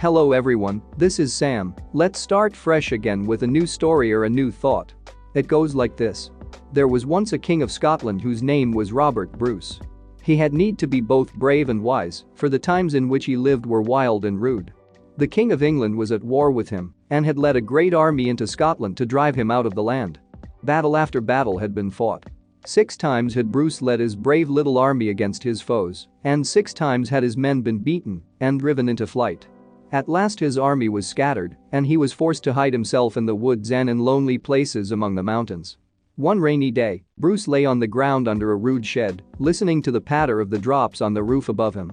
Hello everyone, this is Sam. Let's start fresh again with a new story or a new thought. It goes like this. There was once a king of Scotland whose name was Robert Bruce. He had need to be both brave and wise, for the times in which he lived were wild and rude. The king of England was at war with him and had led a great army into Scotland to drive him out of the land. Battle after battle had been fought. 6 times had Bruce led his brave little army against his foes, and 6 times had his men been beaten and driven into flight. At last his army was scattered, and he was forced to hide himself in the woods and in lonely places among the mountains. One rainy day, Bruce lay on the ground under a rude shed, listening to the patter of the drops on the roof above him.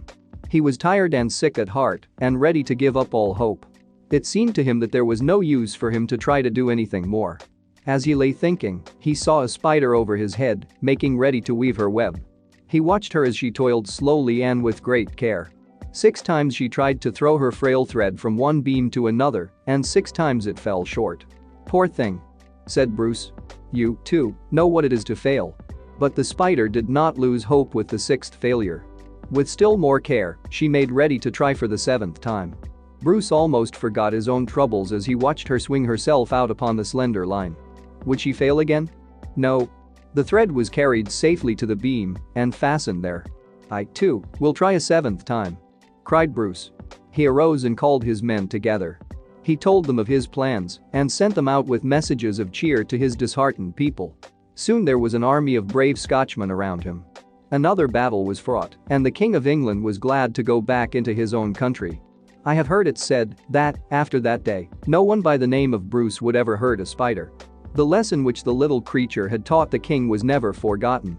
He was tired and sick at heart and ready to give up all hope. It seemed to him that there was no use for him to try to do anything more. As he lay thinking, he saw a spider over his head, making ready to weave her web. He watched her as she toiled slowly and with great care. 6 times she tried to throw her frail thread from one beam to another, and 6 times it fell short. "Poor thing," said Bruce. "You, too, know what it is to fail." But the spider did not lose hope with the 6th failure. With still more care, she made ready to try for the 7th time. Bruce almost forgot his own troubles as he watched her swing herself out upon the slender line. Would she fail again? No. The thread was carried safely to the beam and fastened there. "I, too, will try a 7th time," cried Bruce. He arose and called his men together. He told them of his plans and sent them out with messages of cheer to his disheartened people. Soon there was an army of brave Scotchmen around him. Another battle was fought, and the King of England was glad to go back into his own country. I have heard it said that, after that day, no one by the name of Bruce would ever hurt a spider. The lesson which the little creature had taught the king was never forgotten.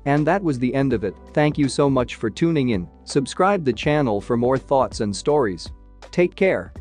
And that was the end of it. Thank you so much for tuning in. Subscribe the channel for more thoughts and stories. Take care.